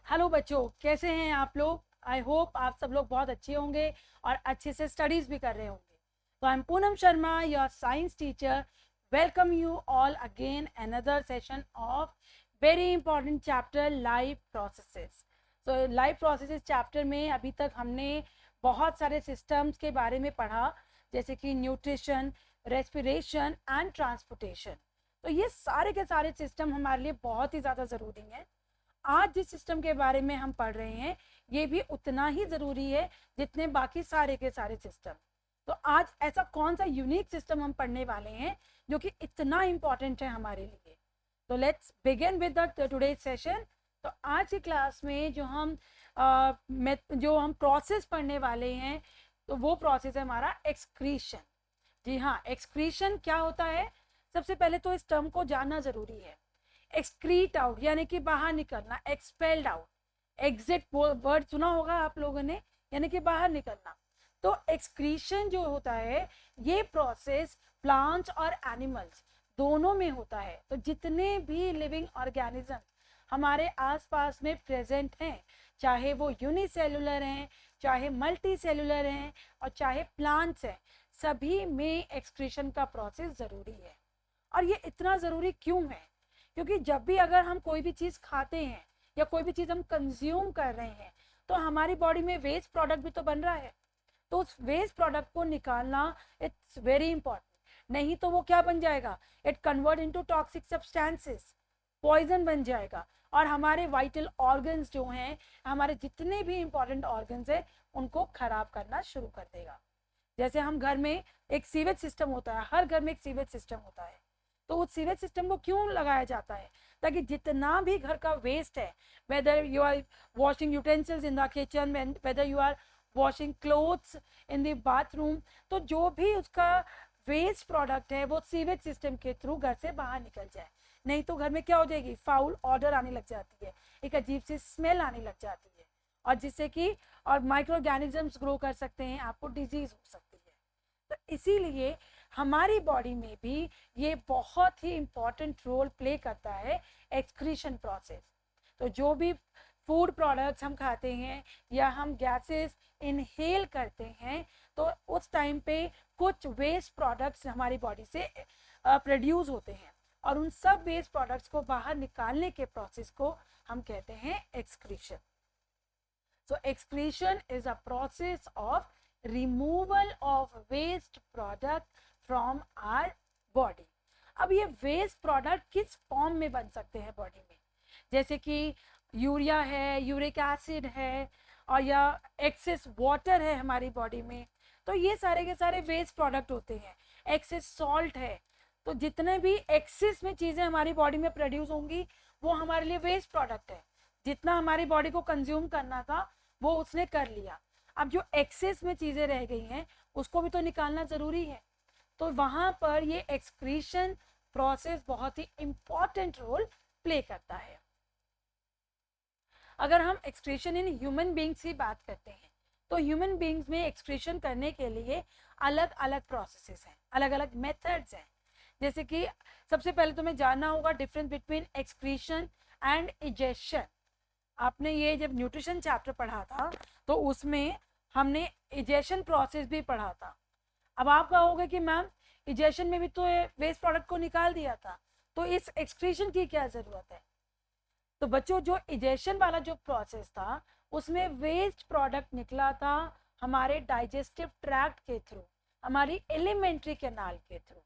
Hello बच्चों, कैसे हैं आप लोग। आई होप आप सब लोग बहुत अच्छे होंगे और अच्छे से स्टडीज भी कर रहे होंगे। तो I am Poonam Sharma, your science teacher. Welcome you all again another session of very important chapter life processes. So life processes chapter में अभी तक हमने बहुत सारे सिस्टम्स के बारे में पढ़ा, जैसे कि न्यूट्रिशन, रेस्पिरेशन एंड ट्रांसपोर्टेशन। तो ये सारे के सारे सिस्टम हमारे लिए बहुत ही ज़्यादा ज़रूरी हैं। आज जिस सिस्टम के बारे में हम पढ़ रहे हैं ये भी उतना ही ज़रूरी है जितने बाकी सारे के सारे सिस्टम। तो आज ऐसा कौन सा यूनिक सिस्टम हम पढ़ने वाले हैं जो कि इतना इम्पॉर्टेंट है हमारे लिए। तो let's begin with the today session. तो आज की क्लास में जो हम प्रोसेस पढ़ने वाले हैं, तो वो प्रोसेस है हमारा एक्सक्रीशन। जी हाँ, एक्सक्रीशन क्या होता है, सबसे पहले तो इस टर्म को जानना ज़रूरी है। एक्सक्रीट आउट यानी कि बाहर निकलना, एक्सपेल्ड आउट। एग्जिट वर्ड सुना होगा आप लोगों ने, यानी कि बाहर निकलना। तो एक्सक्रीशन जो होता है ये प्रोसेस प्लांट्स और एनिमल्स दोनों में होता है। तो जितने भी लिविंग ऑर्गेनिज्म हमारे आसपास में प्रेजेंट हैं, चाहे वो यूनिसेलुलर हैं, चाहे मल्टी सेलुलर हैं और चाहे प्लांट्स हैं, सभी में एक्सक्रीशन का प्रोसेस ज़रूरी है। और ये इतना ज़रूरी क्यों है, क्योंकि जब भी अगर हम कोई भी चीज़ खाते हैं या कोई भी चीज़ हम कंज्यूम कर रहे हैं तो हमारी बॉडी में वेस्ट प्रोडक्ट भी तो बन रहा है। तो उस वेस्ट प्रोडक्ट को निकालना इट्स वेरी इंपॉर्टेंट। नहीं तो वो क्या बन जाएगा, it convert into toxic substances, poison बन जाएगा और हमारे वाइटल ऑर्गन्स जो हैं, हमारे जितने भी इंपॉर्टेंट ऑर्गन्स हैं, उनको खराब करना शुरू कर देगा। जैसे हम घर में एक सीवेज सिस्टम होता है, हर घर में एक सीवेज सिस्टम होता है। तो उस सीवेज सिस्टम को क्यों लगाया जाता है, ताकि जितना भी घर का वेस्ट है, whether you are washing utensils in the kitchen, whether you are washing clothes in the bathroom, तो जो भी उसका वेस्ट प्रोडक्ट है वो सीवेज सिस्टम के थ्रू घर से बाहर निकल जाए। नहीं तो घर में क्या हो जाएगी, फाउल ऑर्डर आने लग जाती है, एक अजीब सी स्मेल आने लग जाती है, और जिससे कि और माइक्रो ऑर्गेनिजम्स ग्रो कर सकते हैं, आपको डिजीज हो सकती है। तो इसीलिए हमारी बॉडी में भी ये बहुत ही इंपॉर्टेंट रोल प्ले करता है एक्सक्रीशन प्रोसेस। तो जो भी फूड प्रोडक्ट्स हम खाते हैं या हम गैसेस इनहेल करते हैं, तो उस टाइम पे कुछ वेस्ट प्रोडक्ट्स हमारी बॉडी से प्रोड्यूस होते हैं और उन सब वेस्ट प्रोडक्ट्स को बाहर निकालने के प्रोसेस को हम कहते हैं excretion. So excretion is a process of removal of waste product from our body. अब ये वेस्ट प्रोडक्ट किस फॉर्म में बन सकते हैं बॉडी में, जैसे कि यूरिया है, यूरिक एसिड है, और या एक्सेस वाटर है हमारी बॉडी में, तो ये सारे के सारे वेस्ट प्रोडक्ट होते हैं। एक्सेस सॉल्ट है, तो जितने भी एक्सेस में चीज़ें हमारी बॉडी में प्रोड्यूस होंगी वो हमारे लिए वेस्ट प्रोडक्ट है। जितना हमारी बॉडी को कंज्यूम करना था वो उसने कर लिया, अब जो एक्सेस में चीज़ें रह गई हैं उसको भी तो निकालना ज़रूरी है। तो वहाँ पर ये एक्सक्रीशन प्रोसेस बहुत ही इंपॉर्टेंट रोल प्ले करता है। अगर हम एक्सक्रीशन इन ह्यूमन बींग्स की बात करते हैं, तो ह्यूमन बींग्स में एक्सक्रीशन करने के लिए अलग अलग प्रोसेसेस हैं, अलग अलग मेथड्स हैं। जैसे कि सबसे पहले तो हमें जानना होगा difference between excretion and egestion. आपने ये जब न्यूट्रिशन चैप्टर पढ़ा था तो उसमें हमने इजेशन प्रोसेस भी पढ़ा था। अब आप कहोगे कि मैम इजेशन में भी तो वेस्ट प्रोडक्ट को निकाल दिया था, तो इस एक्सक्रीशन की क्या ज़रूरत है। तो बच्चों, जो इजेशन वाला जो प्रोसेस था उसमें वेस्ट प्रोडक्ट निकला था हमारे डाइजेस्टिव ट्रैक्ट के थ्रू, हमारी एलिमेंट्री कैनाल के थ्रू।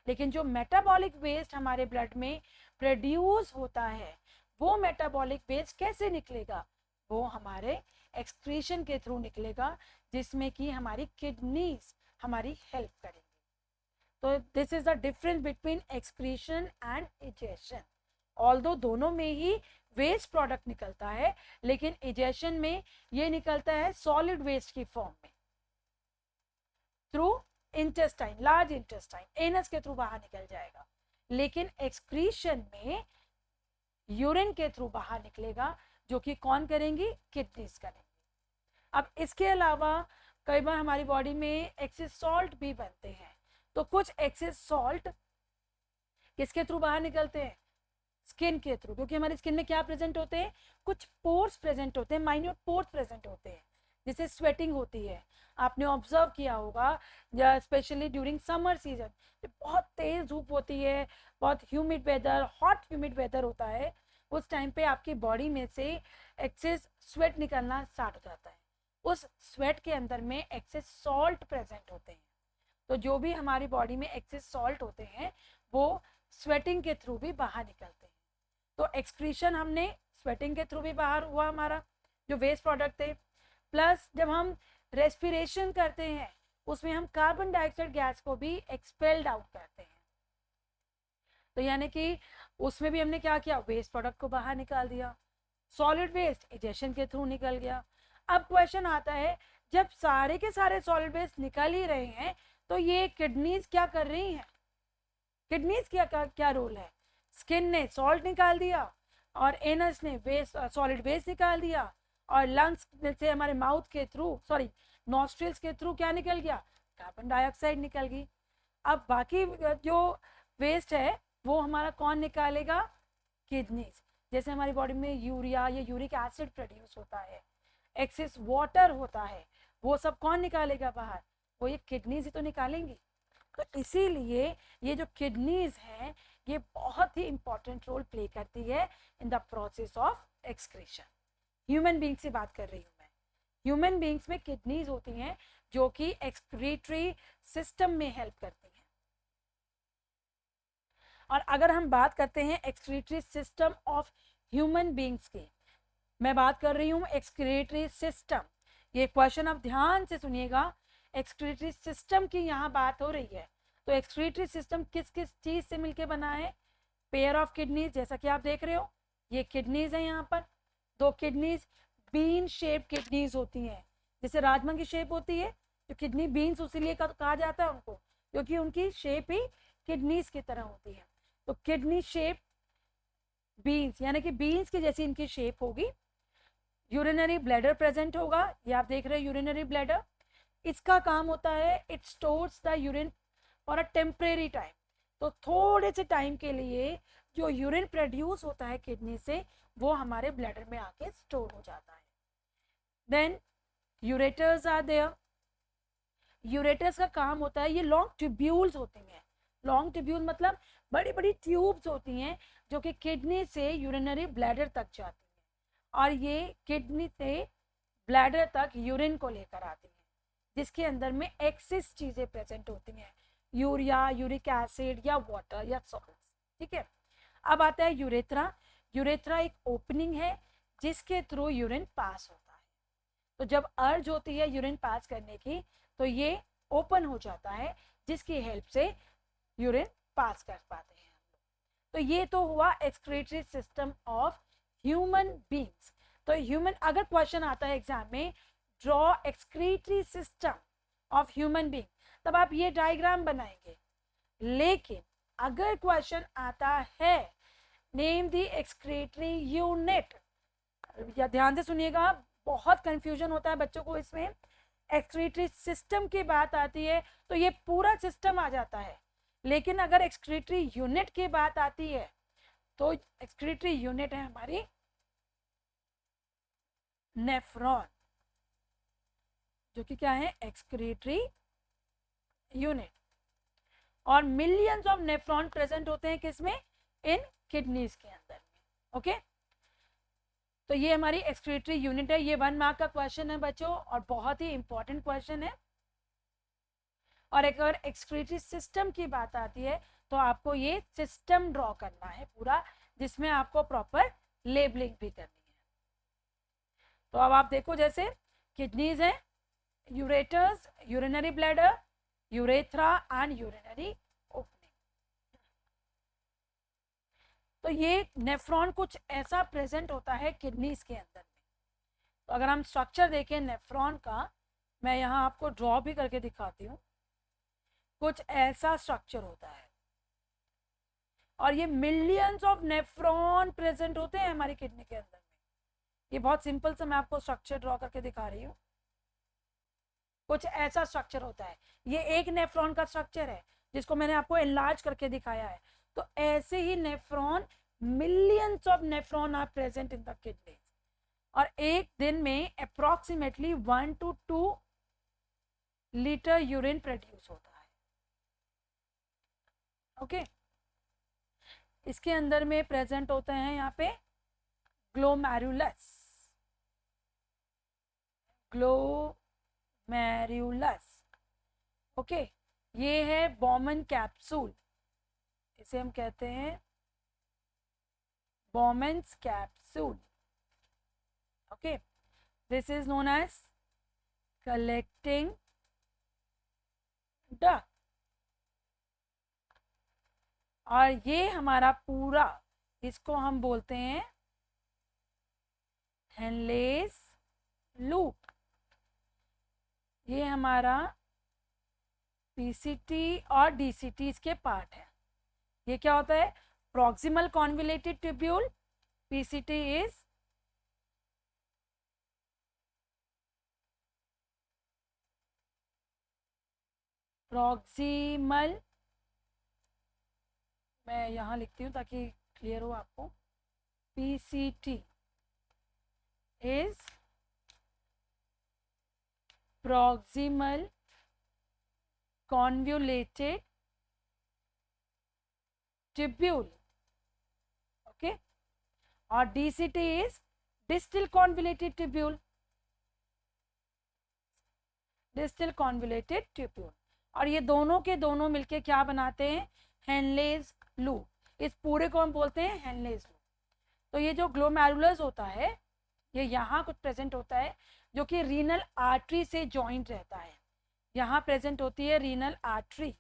लेकिन जो मेटाबॉलिक वेस्ट हमारे ब्लड में प्रोड्यूस होता है, वो मेटाबॉलिक वेस्ट कैसे निकलेगा, वो हमारे एक्सक्रीशन के थ्रू निकलेगा, जिसमें कि हमारी किडनीज हमारी हेल्प करेंगी। तो this is the difference between excretion and egestion. Although दोनों में ही वेस्ट प्रोडक्ट निकलता है, लेकिन इजेशन में ये निकलता है सॉलिड वेस्ट की फॉर्म में, through intestine, large intestine, anus के थ्रू बाहर निकल जाएगा। लेकिन एक्सक्रीशन में यूरिन के थ्रू बाहर निकलेगा, जो कि कौन करेंगी, किडनीज करेंगी। अब इसके अलावा कई बार हमारी बॉडी में एक्सेस सॉल्ट भी बनते हैं, तो कुछ एक्सेस सॉल्ट किसके थ्रू बाहर निकलते हैं, स्किन के थ्रू, क्योंकि हमारी स्किन में क्या प्रेजेंट होते हैं, कुछ पोर्स प्रेजेंट होते हैं, माइन्यूट पोर्स प्रेजेंट होते हैं, जिससे स्वेटिंग होती है। आपने ऑब्जर्व किया होगा, या स्पेशली ड्यूरिंग समर सीजन, बहुत तेज धूप होती है, बहुत humid weather, hot humid weather होता है, उस टाइम पे आपकी बॉडी में से एक्सेस स्वेट निकलना स्टार्ट हो जाता है। उस स्वेट के अंदर में एक्सेस सॉल्ट प्रेजेंट होते हैं। तो जो भी हमारी बॉडी में एक्सेस सॉल्ट होते हैं वो स्वेटिंग के थ्रू भी बाहर निकलते हैं। तो एक्सक्रीशन हमने स्वेटिंग के थ्रू भी बाहर हुआ हमारा, जो वेस्ट प्रोडक्ट थे। प्लस जब हम रेस्पिरेशन करते हैं उसमें हम कार्बन डाइऑक्साइड गैस को भी एक्सपेल्ड आउट करते हैं। तो यानी कि उसमें भी हमने क्या किया, वेस्ट प्रोडक्ट को बाहर निकाल दिया। सॉलिड वेस्ट इजेशन के थ्रू निकल गया। अब क्वेश्चन आता है, जब सारे के सारे सॉलिड वेस्ट निकल ही रहे हैं तो ये किडनीज क्या कर रही हैं, किडनीज क्या रोल है, स्किन ने सॉल्ट निकाल दिया और एनस ने वेस्ट सॉलिड वेस्ट निकाल दिया, और लंग्स से हमारे माउथ के थ्रू, सॉरी नॉस्ट्रिल्स के थ्रू क्या निकल गया, कार्बन डाइऑक्साइड निकल गई। अब बाकी जो वेस्ट है वो हमारा कौन निकालेगा, किडनीज। जैसे हमारी बॉडी में यूरिया या यूरिक एसिड प्रोड्यूस होता है, एक्सेस वाटर होता है, वो सब कौन निकालेगा बाहर, वो ये किडनीज ही तो निकालेंगी। तो इसीलिए ये जो किडनीज हैं ये बहुत ही इंपॉर्टेंट रोल प्ले करती है in the process of excretion. Human beings से बात कर रही हूँ मैं। ह्यूमन बींग्स में किडनीज होती हैं जो कि एक्सक्रीटरी सिस्टम में हेल्प करती हैं। और अगर हम बात करते हैं excretory system of human beings की, मैं बात कर रही हूँ एक्सक्रीटरी सिस्टम। ये क्वेश्चन आप ध्यान से सुनिएगा, एक्सक्रीटरी सिस्टम की यहाँ बात हो रही है। तो एक्सक्रीटरी सिस्टम किस किस चीज से मिलके बना है, पेयर ऑफ किडनीज, जैसा कि आप देख रहे हो ये किडनीज है, यहाँ पर दो किडनीज, बीन शेप किडनीज होती हैं, जैसे राजमा की शेप होती है, जो किडनी बीन्स उसीलिए कहा जाता है उनको, क्योंकि उनकी शेप ही किडनीज की तरह होती है। तो किडनी शेप बीन्स, यानी कि बीन्स की जैसी इनकी शेप होगी। यूरिनरी ब्लैडर प्रेजेंट होगा, ये आप देख रहे हैं यूरिनरी ब्लैडर। इसका काम होता है it stores the urine for a temporary time. तो थोड़े से टाइम के लिए जो यूरिन प्रोड्यूस होता है किडनी से वो हमारे ब्लैडर में आके स्टोर हो जाता है। Then ureters are there. Ureters का काम होता है, ये लॉन्ग ट्यूब्यूल्स होती हैं। लॉन्ग ट्यूब्यूल मतलब बड़ी बड़ी ट्यूब्स होती हैं जो कि किडनी से यूरिनरी ब्लैडर तक जाती हैं, और ये किडनी से ब्लैडर तक यूरिन को लेकर आती हैं, जिसके अंदर में एक्सेस चीजें प्रेजेंट होती हैं, यूरिया, यूरिक एसिड या वाटर या सॉल्ट्स। ठीक है, अब आता है यूरेथ्रा। यूरेथ्रा एक ओपनिंग है जिसके थ्रू यूरिन पास होता है। तो जब अर्ज होती है यूरिन पास करने की तो ये ओपन हो जाता है, जिसकी हेल्प से यूरिन पास कर पाते हैं। तो ये तो हुआ excretory system of human beings. तो ह्यूमन, अगर क्वेश्चन आता है एग्जाम में, draw excretory system of human being, तब आप ये डायग्राम बनाएंगे। लेकिन अगर क्वेश्चन आता है नेम द एक्सक्रीटरी यूनिट, या ध्यान से सुनिएगा, बहुत कंफ्यूजन होता है बच्चों को इसमें। एक्सक्रीटरी सिस्टम की बात आती है तो ये पूरा सिस्टम आ जाता है, लेकिन अगर एक्सक्रीटरी यूनिट की बात आती है तो एक्सक्रीटरी यूनिट है हमारी नेफ्रॉन, जो कि क्या है, एक्सक्रीटरी यूनिट। और मिलियंस ऑफ नेफ्रॉन प्रेजेंट होते हैं किसमें, इन किडनीज के अंदर में। ओके, तो ये हमारी एक्सक्रीटरी यूनिट है। ये 1 मार्क का क्वेश्चन है बच्चों, और बहुत ही इंपॉर्टेंट क्वेश्चन है। और अगर एक्सक्रीटरी सिस्टम की बात आती है तो आपको ये सिस्टम ड्रॉ करना है पूरा, जिसमें आपको प्रॉपर लेबलिंग भी करनी है। तो अब आप देखो, जैसे किडनीज है, ureters, urinary bladder, urethra and urinary opening. तो ये नेफ्रॉन कुछ ऐसा प्रेजेंट होता है किडनीज के अंदर में। तो अगर हम स्ट्रक्चर देखें नेफ्रॉन का, मैं यहाँ आपको ड्रॉ भी करके दिखाती हूँ, कुछ ऐसा स्ट्रक्चर होता है, और ये मिलियंस ऑफ नेफ्रॉन प्रेजेंट होते हैं हमारी किडनी के अंदर में। ये बहुत सिंपल सा मैं आपको स्ट्रक्चर ड्रॉ करके दिखा रही हूँ। कुछ ऐसा स्ट्रक्चर होता है, ये एक नेफ्रॉन का स्ट्रक्चर है जिसको मैंने आपको एनलार्ज करके दिखाया है। तो ऐसे ही nephron millions of nephron are present in the kidneys, और एक दिन में approximately 1 to 2 litre urine produce होता है। ओके, इसके अंदर में प्रेजेंट होते हैं यहाँ पे ग्लोमेरुलस, ग्लोमेरुलस। ओके, ये है बॉमन कैप्सूल, इसे हम कहते हैं Bowman's capsule. Okay, this is known as collecting duct, और ये हमारा पूरा, इसको हम बोलते हैं हेनलेस लूप। ये हमारा पीसीटी और डीसीटी इसके पार्ट है। ये क्या होता है? Proximal convoluted tubule, PCT is proximal, मैं यहाँ लिखती हूँ ताकि क्लियर हो आपको, PCT is proximal convoluted tubule, okay, और DCT is distal convoluted tubule, distal convoluted tubule, और ये दोनों के दोनों मिलके क्या बनाते हैं? Henle's loop. इस पूरे को हम बोलते हैं हेनलेस लूप। तो ये जो ग्लोमेरुलस होता है, ये यहाँ कुछ प्रेजेंट होता है जो कि रीनल आर्टरी से जॉइंट रहता है। यहाँ प्रेजेंट होती है रीनल आर्टरी।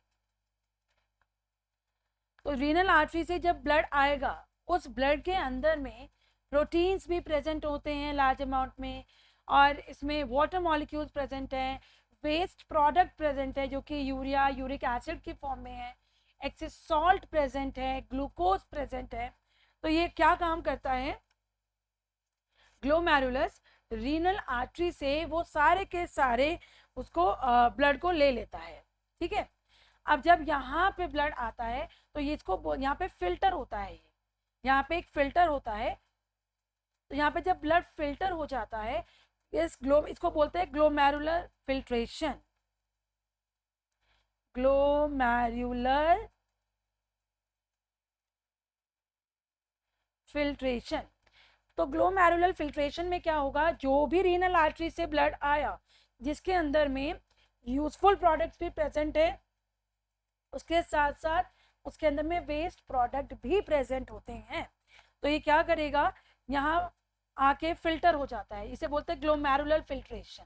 तो रीनल आर्टरी से जब ब्लड आएगा, उस ब्लड के अंदर में प्रोटीन्स भी प्रेजेंट होते हैं लार्ज अमाउंट में, और इसमें वाटर मॉलिक्यूल्स प्रेजेंट हैं, वेस्ट प्रोडक्ट प्रेजेंट है जो कि यूरिया, यूरिक एसिड की फॉर्म में है, एक्सेस सॉल्ट प्रेजेंट है, ग्लूकोज प्रेजेंट है। तो ये क्या काम करता है? ग्लोमेरुलस रीनल आर्टरी से वो सारे के सारे उसको ब्लड को ले लेता है। ठीक है, अब जब यहाँ पे ब्लड आता है तो ये इसको यहाँ पे फिल्टर होता है, यहाँ पे एक फिल्टर होता है। तो यहाँ पे जब ब्लड फिल्टर हो जाता है, इसको बोलते हैं ग्लोमेरुलर फिल्ट्रेशन, ग्लोमेरुलर फिल्ट्रेशन। तो ग्लोमेरुलर फिल्ट्रेशन में क्या होगा? जो भी रीनल आर्टरी से ब्लड आया जिसके अंदर में यूजफुल प्रोडक्ट्स भी प्रेजेंट है, उसके साथ साथ उसके अंदर में वेस्ट प्रोडक्ट भी प्रेजेंट होते हैं, तो ये क्या करेगा? यहाँ आके फिल्टर हो जाता है, इसे बोलते हैं ग्लोमेरुलर फिल्ट्रेशन।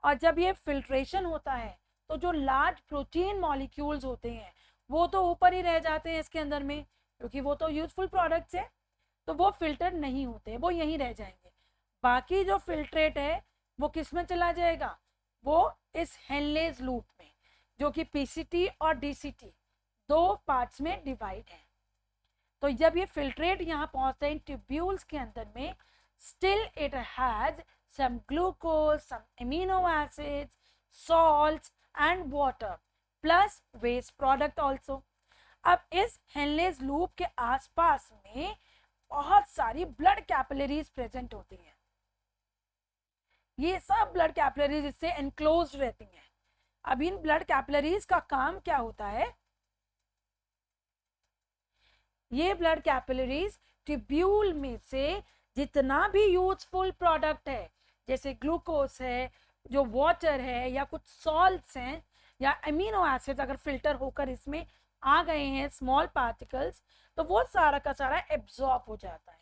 और जब ये फिल्ट्रेशन होता है तो जो लार्ज प्रोटीन मॉलिक्यूल्स होते हैं वो तो ऊपर ही रह जाते हैं इसके अंदर में, क्योंकि वो तो यूजफुल प्रोडक्ट्स है, तो वो फिल्टर नहीं होते, वो यहीं रह जाएंगे। बाकी जो फिल्ट्रेट है वो किस में चला जाएगा? वो इस हेनलेस लूप में, जो कि पीसीटी और डीसीटी दो पार्ट्स में डिवाइड है। तो जब ये फिल्ट्रेट यहाँ पहुंचते हैं ट्यूब्यूल्स के अंदर में, still it has some glucose, some amino acids, salts and water plus waste product also। अब इस हेनलेस लूप के आसपास में बहुत सारी ब्लड कैपिलरीज प्रेजेंट होती हैं। ये सब ब्लड कैपिलरीज इससे एनक्लोज्ड रहती हैं। अब इन ब्लड कैपिलरीज का काम क्या होता है? ये ब्लड कैपिलरीज ट्यूब्यूल में से जितना भी यूजफुल प्रोडक्ट है, जैसे ग्लूकोज है, जो वाटर है, या कुछ सॉल्ट्स हैं, या अमीनो एसिड्स अगर फिल्टर होकर इसमें आ गए हैं स्मॉल पार्टिकल्स, तो वो सारा का सारा एब्जॉर्ब हो जाता है।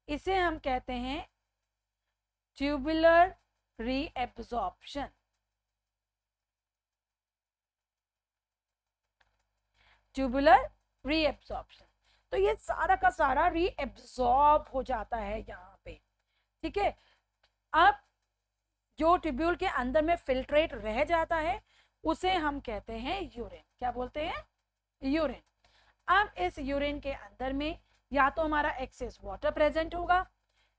इसे हम कहते हैं ट्यूबुलर रीएब्जॉर्प्शन। ट्यूबुलर रीएब्जॉर्प्शन, तो ये सारा का सारा रीएब्जॉर्ब हो जाता है यहाँ पे। ठीक है, अब जो ट्यूब्यूल के अंदर में फिल्ट्रेट रह जाता है उसे हम कहते हैं यूरिन। क्या बोलते हैं? यूरिन। अब इस यूरिन के अंदर में या तो हमारा एक्सेस वाटर प्रेजेंट होगा,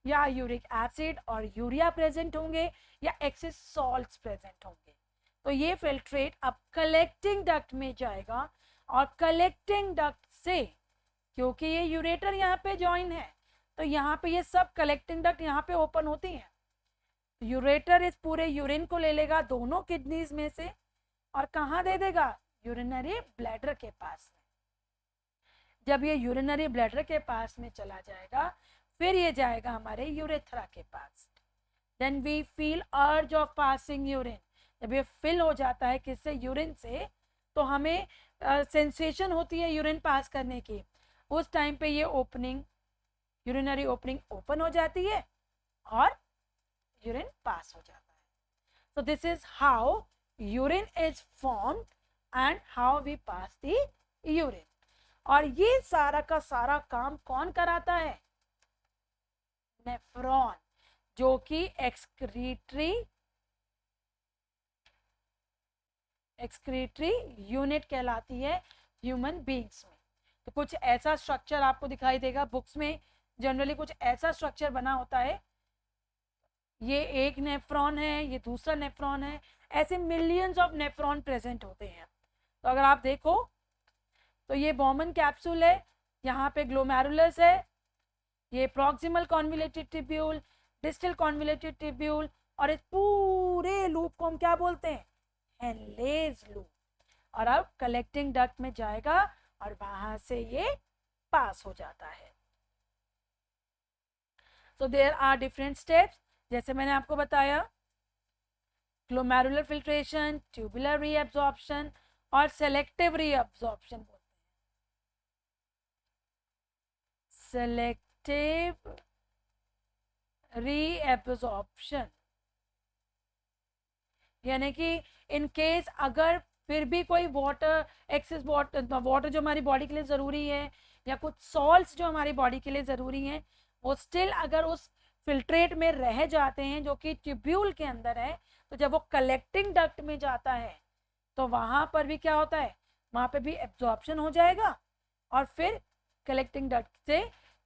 या यूरिक एसिड और यूरिया प्रेजेंट होंगे, या एक्सेस सॉल्ट्स प्रेजेंट होंगे। तो ये फिल्ट्रेट अब कलेक्टिंग डक्ट में जाएगा, और कलेक्टिंग डक्ट से क्योंकि ये यूरेटर यहाँ पे ज्वाइन है, तो यहाँ पे ये सब कलेक्टिंग डक्ट यहाँ पे ओपन होती हैं। यूरेटर इस पूरे यूरिन को ले लेगा दोनों किडनीज में से और कहाँ दे देगा, यूरिनरी ब्लैडर के पास में। जब ये यूरिनरी ब्लैडर के पास में चला जाएगा, फिर ये जाएगा हमारे यूरेथ्रा के पास। Then we feel urge of passing urine. जब ये फिल हो जाता है किससे, यूरिन से, तो हमें सेंसेशन होती है यूरिन पास करने की। उस टाइम पे ये ओपनिंग, यूरिनरी ओपनिंग ओपन हो जाती है और यूरिन पास हो जाता है। So this is how urine is formed and how we pass the urine. और ये सारा का सारा काम कौन कराता है, नेफ्रॉन, जो कि एक्सक्रीटरी यूनिट कहलाती है ह्यूमन बीइंग्स में। तो कुछ ऐसा स्ट्रक्चर आपको दिखाई देगा बुक्स में, जनरली कुछ ऐसा स्ट्रक्चर बना होता है, ये एक नेफ्रॉन है, ये दूसरा नेफ्रॉन है, ऐसे मिलियंस ऑफ नेफ्रॉन प्रेजेंट होते हैं। तो अगर आप देखो तो ये बॉमन कैप्सूल है, यहाँ पे ग्लोमेरुलस है, ये proximal convoluted tubule, distal convoluted tubule, और इस पूरे लूप को हम क्या बोलते हैं, हेनलेज लूप। और अब कलेक्टिंग डक्ट में जाएगा और वहां से ये पास हो जाता है। So there are different steps, जैसे मैंने आपको बताया, ग्लोमेरुलर फिल्ट्रेशन, ट्यूबुलर रीअब्जॉर्प्शन और सेलेक्टिव रीअब्जॉर्प्शन बोलते हैं। सेलेक्टिव रीअब्जॉर्प्शन यानी कि इन केस अगर फिर भी कोई वाटर, एक्सेस वाटर जो हमारी बॉडी के लिए ज़रूरी है, या कुछ सॉल्ट्स जो हमारी बॉडी के लिए ज़रूरी हैं, वो स्टिल अगर उस फिल्ट्रेट में रह जाते हैं जो कि ट्यूब्यूल के अंदर है, तो जब वो कलेक्टिंग डक्ट में जाता है तो वहाँ पर भी क्या होता है, वहाँ पे भी एब्जॉर्प्शन हो जाएगा और फिर कलेक्टिंग डक्ट से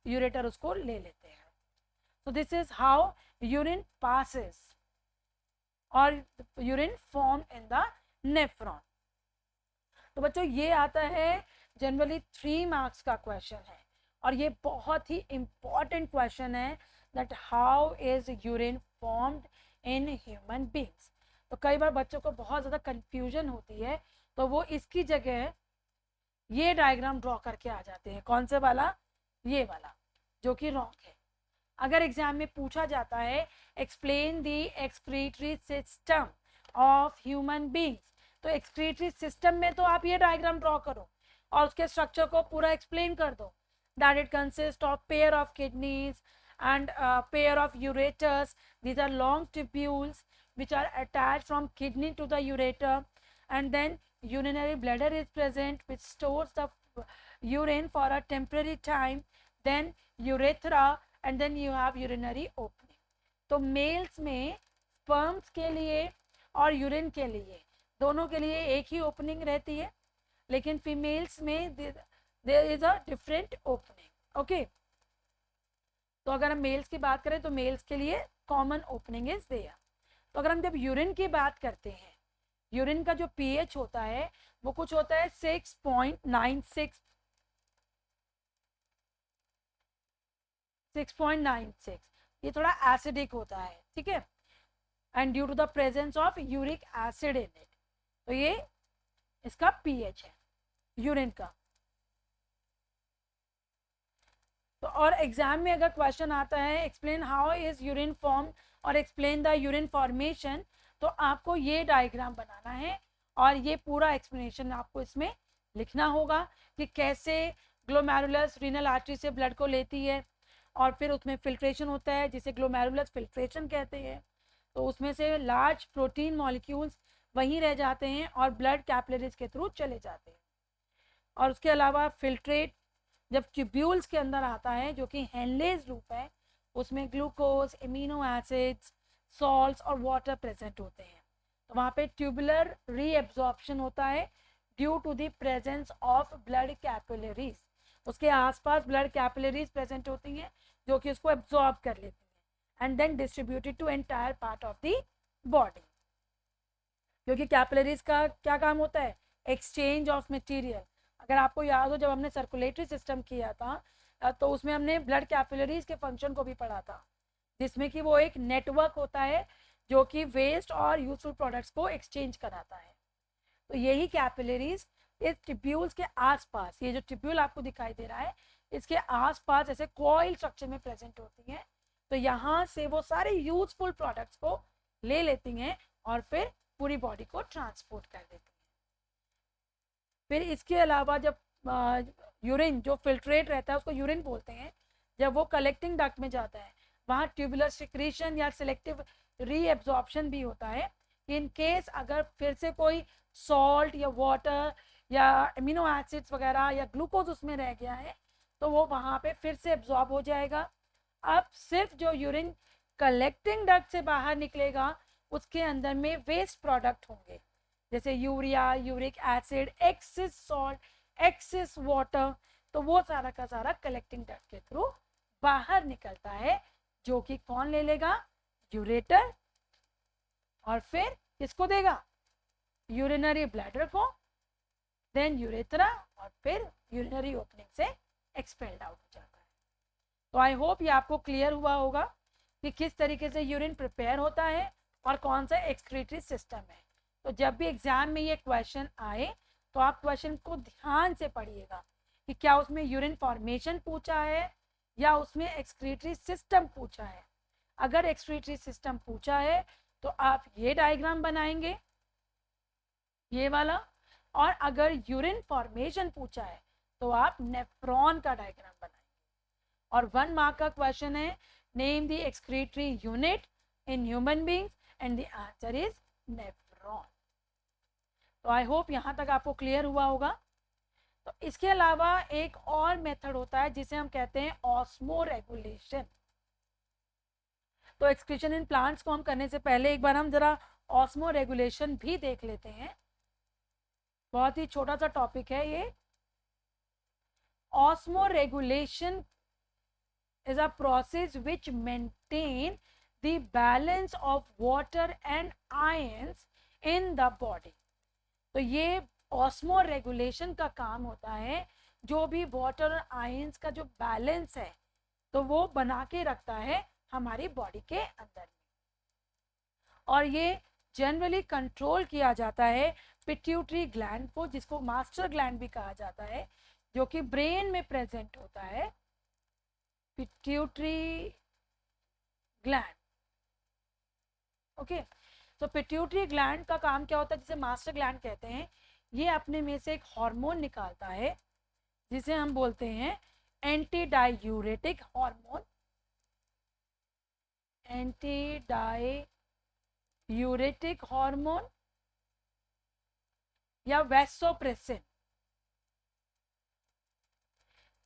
यूरेटर उसको ले लेते हैं। So this is how urine passes or urine form in the nephron. तो बच्चों ये आता है जनरली 3 मार्क्स का क्वेश्चन है, और ये बहुत ही इम्पॉर्टेंट क्वेश्चन है, that how is urine formed in human beings. तो कई बार बच्चों को बहुत ज़्यादा कंफ्यूजन होती है, तो वो इसकी जगह ये डायग्राम ड्रॉ करके आ जाते हैं। कौन से वाला, ये वाला, जो कि रॉन्ग है। अगर एग्जाम में पूछा जाता है explain the excretory system of human beings, तो एक्सक्रीटरी सिस्टम में तो आप ये डायग्राम ड्रॉ करो और उसके स्ट्रक्चर को पूरा एक्सप्लेन कर दो, that it consist of pair of kidneys and pair of ureters. These are long tubules which are attached from kidney to the ureter, and then urinary bladder is present which stores the urine for a temporary time, then urethra, and then you have urinary opening. तो mails में sperms के लिए और urine के लिए दोनों के लिए एक ही ओपनिंग रहती है, लेकिन फीमेल्स में there is a different opening. Okay, तो अगर हम मेल्स की बात करें तो मेल्स के लिए कॉमन ओपनिंग इज देयर। तो अगर हम जब यूरिन की बात करते हैं, यूरिन का जो पीएच होता है वो कुछ होता है 6.96, 6.96, ये थोड़ा एसिडिक होता है, ठीक है, and due to the presence of uric acid in it, तो ये इसका पीएच है यूरिन का। तो और एग्जाम में अगर क्वेश्चन आता है explain how is urine form और एक्सप्लेन द यूरिन फॉर्मेशन, तो आपको ये डायग्राम बनाना है और ये पूरा एक्सप्लेनेशन आपको इसमें लिखना होगा कि कैसे ग्लोमेरुलस रीनल आर्टरी से ब्लड को लेती है और फिर उसमें फिल्ट्रेशन होता है जिसे ग्लोमेरुलस फिल्ट्रेशन कहते हैं। तो उसमें से लार्ज प्रोटीन मॉलिक्यूल्स वहीं रह जाते हैं और ब्लड कैपिलरीज के थ्रू चले जाते हैं। और उसके अलावा फिल्ट्रेट जब ट्यूब्यूल्स के अंदर आता है जो कि हेनलेज लूप है, उसमें ग्लूकोज, एमिनो एसिड्स, सॉल्ट्स और वाटर प्रेजेंट होते हैं। तो वहाँ पे ट्यूबुलर रीएब्जॉर्प्शन होता है due to the presence of blood capillaries. उसके आसपास ब्लड कैपिलरीज प्रेजेंट होती हैं जो कि उसको एब्जॉर्ब कर लेती हैं and then distributed to entire part of the body. क्योंकि कैपिलरीज का क्या काम होता है, एक्सचेंज ऑफ मटेरियल। अगर आपको याद हो, जब हमने सर्कुलेटरी सिस्टम किया था तो उसमें हमने ब्लड कैपिलरीज के फंक्शन को भी पढ़ा था, जिसमें कि वो एक नेटवर्क होता है जो कि वेस्ट और यूजफुल प्रोडक्ट्स को एक्सचेंज कराता है। तो यही कैपिलरीज इस टिब्यूल्स के आसपास, ये जो टिब्यूल आपको दिखाई दे रहा है इसके आसपास ऐसे कॉइल स्ट्रक्चर में प्रेजेंट होती हैं। तो यहाँ से वो सारे यूजफुल प्रोडक्ट्स को ले लेती हैं और फिर पूरी बॉडी को ट्रांसपोर्ट कर देती हैं। फिर इसके अलावा जब यूरिन जो फिल्ट्रेट रहता है उसको यूरिन बोलते हैं, जब वो कलेक्टिंग डक्ट में जाता है वहाँ ट्यूबुलर सिक्रीशन या सिलेक्टिव रीएब्जॉर्प्शन भी होता है। इन केस अगर फिर से कोई सॉल्ट या वाटर या अमीनो एसिड्स वगैरह या ग्लूकोज उसमें रह गया है तो वो वहाँ पे फिर से एब्जॉर्ब हो जाएगा। अब सिर्फ जो यूरिन कलेक्टिंग डक्ट से बाहर निकलेगा उसके अंदर में वेस्ट प्रोडक्ट होंगे, जैसे urea, uric acid, excess salt, excess water, तो वो सारा का सारा कलेक्टिंग डक्ट के थ्रू बाहर निकलता है, जो कि कौन ले लेगा? यूरेटर, और फिर किसको देगा? यूरिनरी ब्लैडर को, देन यूरेथ्रा, और फिर यूरिनरी ओपनिंग से एक्सपेल्ड आउट हो जाता है। तो आई होप ये आपको क्लियर हुआ होगा कि किस तरीके से यूरिन प्रिपेयर होता है और कौन सा एक्सक्रीटरी सिस्टम है। तो जब भी एग्जाम में ये क्वेश्चन आए तो आप क्वेश्चन को ध्यान से पढ़िएगा कि क्या उसमें यूरिन फॉर्मेशन पूछा है या उसमें एक्सक्रीटरी सिस्टम पूछा है। अगर एक्सक्रीटरी सिस्टम पूछा है तो आप ये डायग्राम बनाएंगे, ये वाला, और अगर यूरिन फॉर्मेशन पूछा है तो आप नेफ्रॉन का डायग्राम बनाएंगे। और 1 मार्क का क्वेश्चन है, name the excretory unit in human beings, and the answer is nephron. तो आई होप यहाँ तक आपको क्लियर हुआ होगा। तो इसके अलावा एक और मेथड होता है जिसे हम कहते हैं ऑस्मो रेगुलेशन। तो एक्सक्रीशन इन प्लांट्स को हम करने से पहले एक बार हम जरा ऑस्मो रेगुलेशन भी देख लेते हैं। बहुत ही छोटा सा टॉपिक है ये। Osmo regulation is a process which maintain the balance of water and ions in the body। तो ये ऑस्मो रेगुलेशन का काम होता है, जो भी वाटर और आयंस का जो बैलेंस है तो वो बना के रखता है हमारी बॉडी के अंदर। और ये जनरली कंट्रोल किया जाता है पिट्यूटरी ग्लैंड को, जिसको मास्टर ग्लैंड भी कहा जाता है, जो कि ब्रेन में प्रेजेंट होता है। Pituitary gland, okay. तो पिट्यूटरी ग्लैंड का काम क्या होता है, जिसे मास्टर ग्लैंड कहते हैं, ये अपने में से एक हार्मोन निकालता है जिसे हम बोलते हैं anti diuretic hormone, anti diuretic hormone या वैसोप्रेसिन।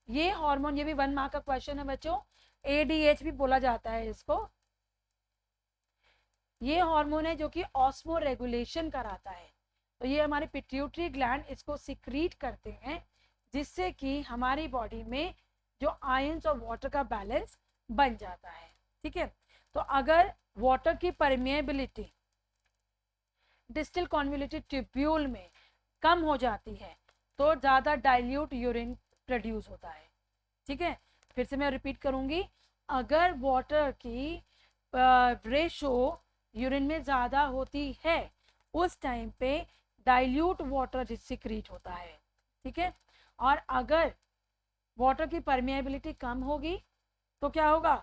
ये हार्मोन, ये भी 1 मार्क का क्वेश्चन है बच्चों, ADH भी बोला जाता है इसको। ये हार्मोन है जो कि ऑस्मो रेगुलेशन कराता है। तो ये हमारे पिट्यूटरी ग्लैंड इसको सिक्रीट करते हैं, जिससे कि हमारी बॉडी में जो आयंस और वाटर का बैलेंस बन जाता है। ठीक है। तो अगर वाटर की परमिएबिलिटी डिस्टल कॉन्वोल्यूटेड ट्यूब्यूल में कम हो जाती है तो ज़्यादा डाइल्यूट यूरिन प्रोड्यूस होता है। ठीक है, फिर से मैं रिपीट करूंगी, अगर वाटर की रेशो यूरिन में ज़्यादा होती है उस टाइम पे डाइल्यूट वाटर सिक्रीट होता है। ठीक है, और अगर वाटर की परमिएबिलिटी कम होगी तो क्या होगा,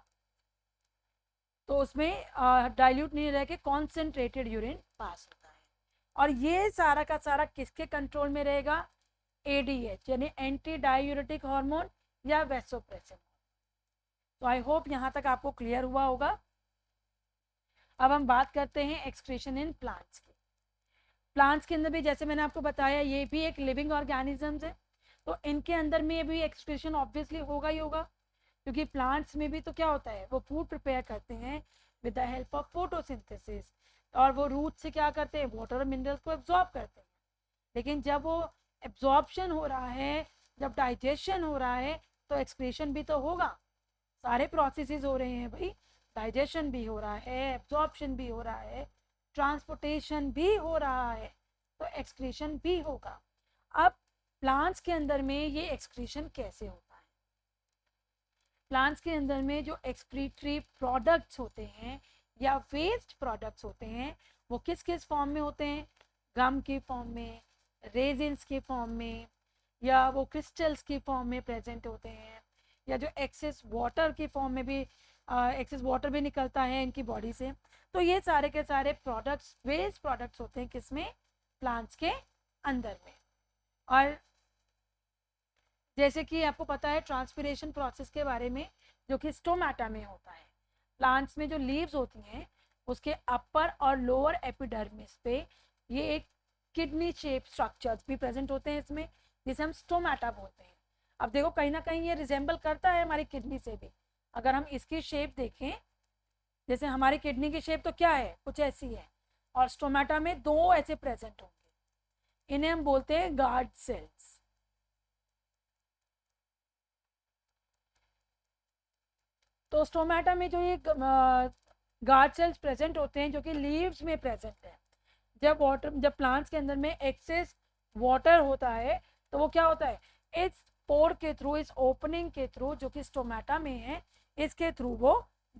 तो उसमें डाइल्यूट नहीं रह के कॉन्सेंट्रेटेड यूरिन पास होता है। और ये सारा का सारा किसके कंट्रोल में रहेगा? ADH यानी एंटी डायूरेटिक हार्मोन या वैसोप्रेसिन। तो आई होप यहाँ तक आपको क्लियर हुआ होगा। अब हम बात करते हैं एक्सक्रीशन इन प्लांट्स की। प्लांट्स के अंदर भी, जैसे मैंने आपको बताया, ये भी एक लिविंग ऑर्गेनिजम्स है, तो इनके अंदर में भी एक्सक्रीशन ऑब्वियसली होगा ही होगा, क्योंकि प्लांट्स में भी तो क्या होता है, वो फूड प्रिपेयर करते हैं with the help of photosynthesis, और वो रूट से क्या करते हैं, वाटर और मिनरल्स को एब्जॉर्ब करते हैं। लेकिन जब वो एब्जॉर्प्शन हो रहा है, जब डाइजेशन हो रहा है, तो एक्सक्रीशन भी तो होगा। सारे प्रोसेसेस हो रहे हैं भाई, डाइजेशन भी हो रहा है, एब्जॉर्प्शन भी हो रहा है, ट्रांसपोर्टेशन भी हो रहा है, तो एक्सक्रीशन भी होगा। अब प्लांट्स के अंदर में ये एक्सक्रीशन कैसे होता है। प्लांट्स के अंदर में जो एक्सक्रीटरी प्रोडक्ट्स होते हैं या वेस्ट प्रोडक्ट्स होते हैं वो किस किस फॉर्म में होते हैं, गम के फॉर्म में, रेजिन्स के फॉर्म में, या वो क्रिस्टल्स की फॉर्म में प्रेजेंट होते हैं, या जो एक्सेस वाटर की फॉर्म में भी एक्सेस वाटर भी निकलता है इनकी बॉडी से। तो ये सारे के सारे प्रोडक्ट्स वेस्ट प्रोडक्ट्स होते हैं किसमें, प्लांट्स के अंदर में। और जैसे कि आपको पता है ट्रांसपिरेशन प्रोसेस के बारे में, जो कि स्टोमेटा में होता है। प्लांट्स में जो लीव्स होती हैं उसके अपर और लोअर एपिडर्मिस पे ये एक किडनी शेप स्ट्रक्चर्स भी प्रेजेंट होते हैं इसमें, जिसे हम स्टोमेटा बोलते हैं। अब देखो कहीं ना कहीं ये रिजेंबल करता है हमारी किडनी से भी। अगर हम इसकी शेप देखें, जैसे हमारी किडनी की शेप तो क्या है, कुछ ऐसी है, और स्टोमेटा में दो ऐसे प्रेजेंट होंगे, इन्हें हम बोलते हैं गार्ड सेल्स। तो स्टोमेटा में जो ये गार्ड सेल्स प्रेजेंट होते हैं जो कि लीव्स में प्रेजेंट है, जब प्लांट्स के अंदर में एक्सेस वाटर होता है तो वो क्या होता है, इस पोर के थ्रू, इस ओपनिंग के थ्रू जो कि स्टोमेटा में है, इसके थ्रू वो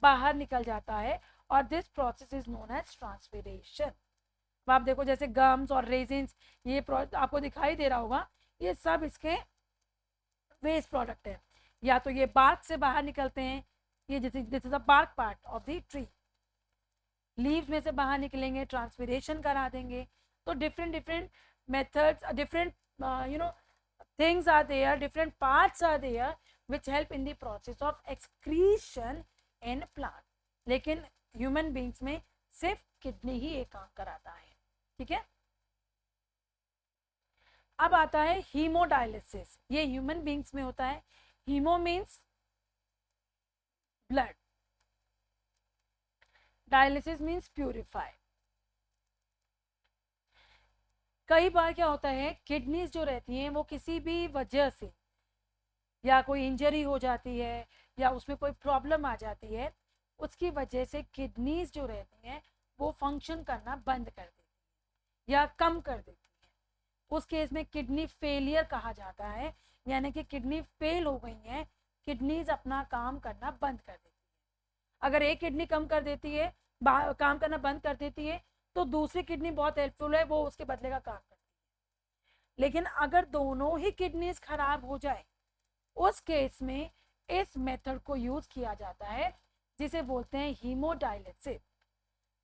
बाहर निकल जाता है, और this process is known as transpiration. आप देखो जैसे गम्स और रेजिन्स, ये आपको दिखाई दे रहा होगा, ये सब इसके वेस्ट प्रोडक्ट है। या तो ये बार्क से बाहर निकलते हैं, ये this is the bark part of the tree. Leaves में से बाहर निकलेंगे, ट्रांसपिरेशन करा देंगे। तो different methods, different things are there, different parts are there which help in the process of excretion in plant। लेकिन ह्यूमन बींग्स में सिर्फ किडनी ही एक काम कराता है, ठीक है। अब आता है हीमोडायलिसिस, ये ह्यूमन बींग्स में होता है। Hemo means blood, dialysis means purify. कई बार क्या होता है, किडनीज जो रहती हैं वो किसी भी वजह से, या कोई इंजरी हो जाती है या उसमें कोई प्रॉब्लम आ जाती है, उसकी वजह से किडनीज जो रहती हैं वो फंक्शन करना बंद कर देती है या कम कर देती है। उस केस में किडनी फेलियर कहा जाता है, यानी कि किडनी फेल हो गई है, किडनीज अपना काम करना बंद कर देती है। अगर एक किडनी कम कर देती है, काम करना बंद कर देती है, तो दूसरी किडनी बहुत हेल्पफुल है, वो उसके बदले का काम करती है। लेकिन अगर दोनों ही किडनीज खराब हो जाए, उस केस में इस मेथड को यूज किया जाता है जिसे बोलते हैं हीमोडायलिसिस।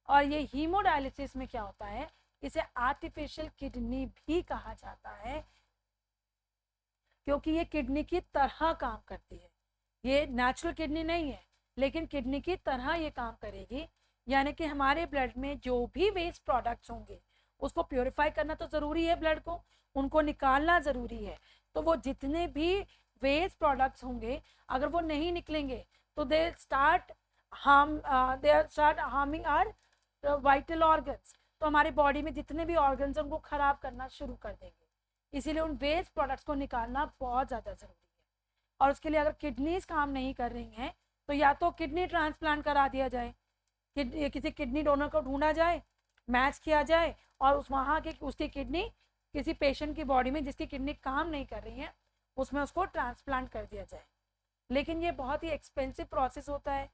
और ये हीमोडायलिसिस में क्या होता है, इसे आर्टिफिशियल किडनी भी कहा जाता है, क्योंकि ये किडनी की तरह काम करती है। ये नेचुरल किडनी नहीं है, लेकिन किडनी की तरह ये काम करेगी। यानी कि हमारे ब्लड में जो भी वेस्ट प्रोडक्ट्स होंगे उसको प्योरीफाई करना तो ज़रूरी है, ब्लड को उनको निकालना ज़रूरी है। तो वो जितने भी वेस्ट प्रोडक्ट्स होंगे, अगर वो नहीं निकलेंगे तो they start harming our vital organs. तो हमारे बॉडी में जितने भी ऑर्गन्स हैं उनको ख़राब करना शुरू कर देंगे। इसीलिए उन वेस्ट प्रोडक्ट्स को निकालना बहुत ज़्यादा ज़रूरी है। और उसके लिए अगर किडनीज काम नहीं कर रही हैं तो या तो किडनी ट्रांसप्लांट करा दिया जाए, किसी किडनी डोनर को ढूंढा जाए, मैच किया जाए, और उसकी किडनी किसी पेशेंट की बॉडी में जिसकी किडनी काम नहीं कर रही है उसमें उसको ट्रांसप्लांट कर दिया जाए। लेकिन ये बहुत ही एक्सपेंसिव प्रोसेस होता है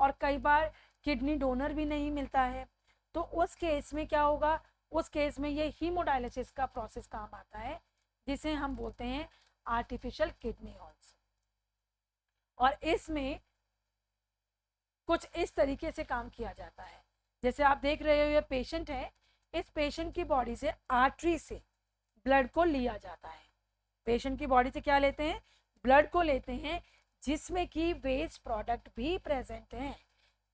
और कई बार किडनी डोनर भी नहीं मिलता है। तो उस केस में क्या होगा, उस केस में ये हीमोडायलिसिस का प्रोसेस काम आता है, जिसे हम बोलते हैं आर्टिफिशियल किडनी ऑल्सो। और इसमें कुछ इस तरीके से काम किया जाता है, जैसे आप देख रहे हो ये पेशेंट है, इस पेशेंट की बॉडी से आर्टरी से ब्लड को लिया जाता है। पेशेंट की बॉडी से क्या लेते हैं, ब्लड को लेते हैं, जिसमें कि वेस्ट प्रोडक्ट भी प्रेजेंट हैं,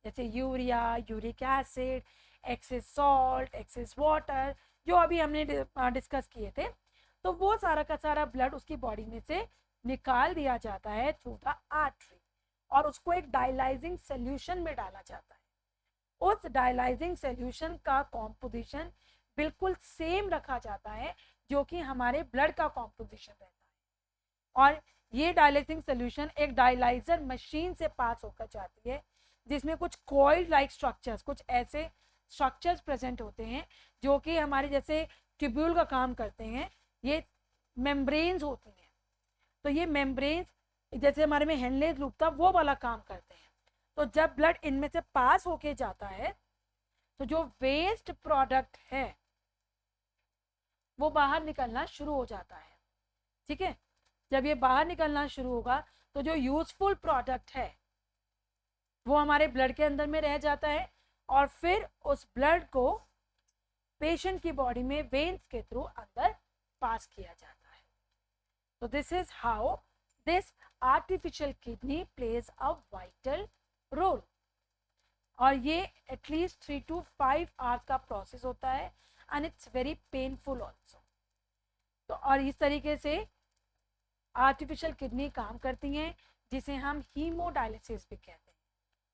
जैसे urea, uric acid, excess salt, excess water, जो अभी हमने डिस्कस किए थे। तो वो सारा का सारा ब्लड उसकी बॉडी में से निकाल दिया जाता है थ्रू द आर्टरी, और उसको एक डायलाइजिंग सोल्यूशन में डाला जाता है। उस डायलाइजिंग सोल्यूशन का कॉम्पोजिशन बिल्कुल सेम रखा जाता है जो कि हमारे ब्लड का कॉम्पोजिशन रहता है। और ये डायलाइजिंग सोल्यूशन एक डायलाइजर मशीन से पास होकर जाती है, जिसमें कुछ कॉइल लाइक स्ट्रक्चर्स, कुछ ऐसे स्ट्रक्चर्स प्रेजेंट होते हैं जो कि हमारे जैसे ट्यूब्यूल का काम करते हैं। ये मेम्ब्रेन्स होती हैं। तो ये मेम्ब्रेन्स जैसे हमारे में हेनलेस लूप था वो वाला काम करते हैं। तो जब ब्लड इनमें से पास होके जाता है तो जो वेस्ट प्रोडक्ट है वो बाहर निकलना शुरू हो जाता है। ठीक है, जब ये बाहर निकलना शुरू होगा तो जो यूजफुल प्रोडक्ट है वो हमारे ब्लड के अंदर में रह जाता है और फिर उस ब्लड को पेशेंट की बॉडी में वेन्स के थ्रू अंदर पास किया जाता है। तो this is how this artificial kidney plays a vital role. और ये एटलीस्ट 3 to 5 आवर्स का प्रोसेस होता है and it's very painful also. तो और इस तरीके से आर्टिफिशियल किडनी काम करती हैं जिसे हम हीमोडायलिसिस भी कहते हैं।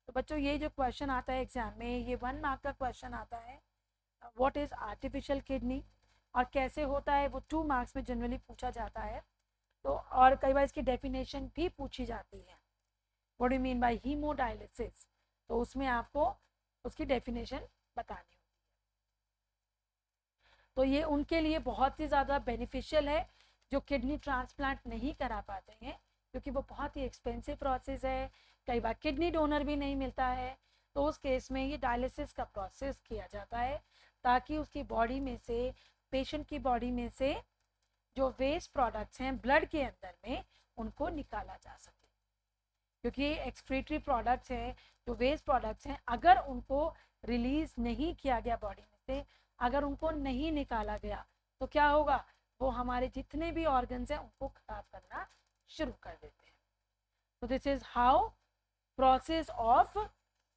तो बच्चों ये जो क्वेश्चन आता है एग्जाम में, ये 1 मार्क का क्वेश्चन आता है, व्हाट इज आर्टिफिशियल किडनी, और कैसे होता है वो 2 मार्क्स में जनरली पूछा जाता है। तो और कई बार इसकी डेफिनेशन भी पूछी जाती है, what do you mean by haemodialysis, तो उसमें आपको उसकी डेफिनेशन बतानी होगी। तो ये उनके लिए बहुत ही ज़्यादा बेनिफिशियल है जो किडनी ट्रांसप्लांट नहीं करा पाते हैं, क्योंकि वो बहुत ही एक्सपेंसिव प्रोसेस है, कई बार किडनी डोनर भी नहीं मिलता है। तो उस केस में ये डायलिसिस का प्रोसेस किया जाता है ताकि उसकी बॉडी में से, पेशेंट की बॉडी में से जो वेस्ट प्रोडक्ट्स हैं ब्लड के अंदर में, उनको निकाला जा सके। क्योंकि एक्सक्रीटरी प्रोडक्ट्स हैं, जो वेस्ट प्रोडक्ट्स हैं, अगर उनको रिलीज नहीं किया गया बॉडी में से, अगर उनको नहीं निकाला गया तो क्या होगा, वो हमारे जितने भी ऑर्गन्स हैं उनको खराब करना शुरू कर देते हैं। तो this is how process of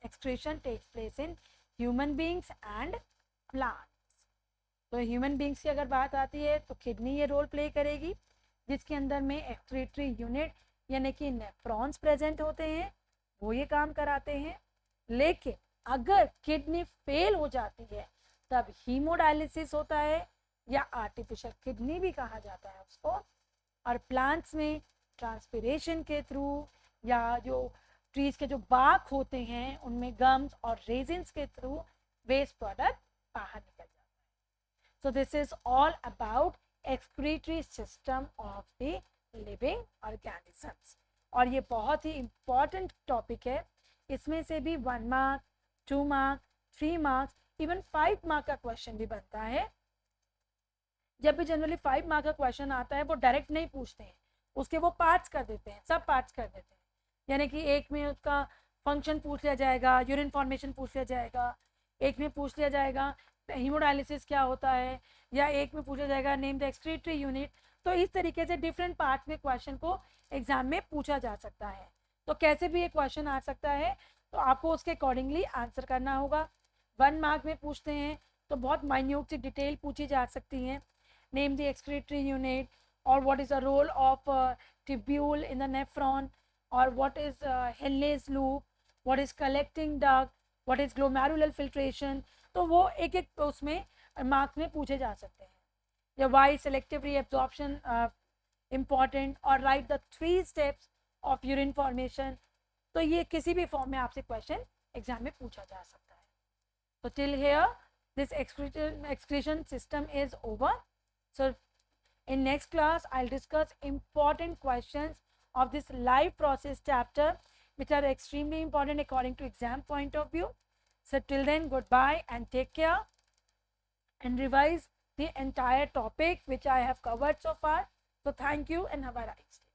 excretion takes place in human beings and plants. तो ह्यूमन बींग्स की अगर बात आती है तो किडनी ये रोल प्ले करेगी, जिसके अंदर में एक्सक्रीटरी यूनिट यानी कि नेफ्रॉन्स प्रेजेंट होते हैं, वो ये काम कराते हैं। लेकिन अगर किडनी फेल हो जाती है तब हीमोडायलिसिस होता है, या आर्टिफिशियल किडनी भी कहा जाता है उसको। और प्लांट्स में ट्रांसपिरेशन के थ्रू, या जो ट्रीज के जो बाक होते हैं उनमें गम्स और रेजिन्स के थ्रू वेस्ट प्रोडक्ट बाहर निकल जाता है। So this is all about excretory system of the living organisms. और ये बहुत ही इम्पॉर्टेंट टॉपिक है, इसमें से भी 1 mark, 2 mark, 3 marks, even 5 mark का क्वेश्चन भी बनता है। जब भी जनरली 5 मार्क का क्वेश्चन आता है वो डायरेक्ट नहीं पूछते हैं, उसके वो पार्ट्स कर देते हैं, सब पार्ट्स कर देते हैं। यानी कि एक में उसका फंक्शन पूछ लिया जाएगा, यूरिन फॉर्मेशन पूछ लिया जाएगा, एक में पूछ लिया जाएगा हीमोडायलिसिस क्या होता है, या एक में पूछा जाएगा नेम द एक्सक्रीटरी यूनिट। तो इस तरीके से डिफरेंट पार्ट्स में क्वेश्चन को एग्जाम में पूछा जा सकता है। तो कैसे भी एक क्वेश्चन आ सकता है, तो आपको उसके अकॉर्डिंगली आंसर करना होगा। 1 मार्क में पूछते हैं तो बहुत माइन्यूट सी डिटेल पूछी जा सकती हैं, नेम द एक्सक्रीटरी यूनिट, और what is the role of tubule in the nephron, और what is Henle's loop, what is collecting duct, what is glomerular filtration. तो वो एक एक उसमें मार्क्स में पूछे जा सकते हैं। या वाई सेलेक्टिव रीअब्जॉर्प्शन इम्पॉर्टेंट, और right the 3 steps of urine formation. तो ये किसी भी फॉर्म में आपसे क्वेश्चन एग्जाम में पूछा जा सकता है। तो till here this excretion system is over. So in next class I'll discuss important questions of this life process chapter, which are extremely important according to exam point of view. So till then, goodbye and take care, and revise the entire topic which I have covered so far. So thank you and have a nice day.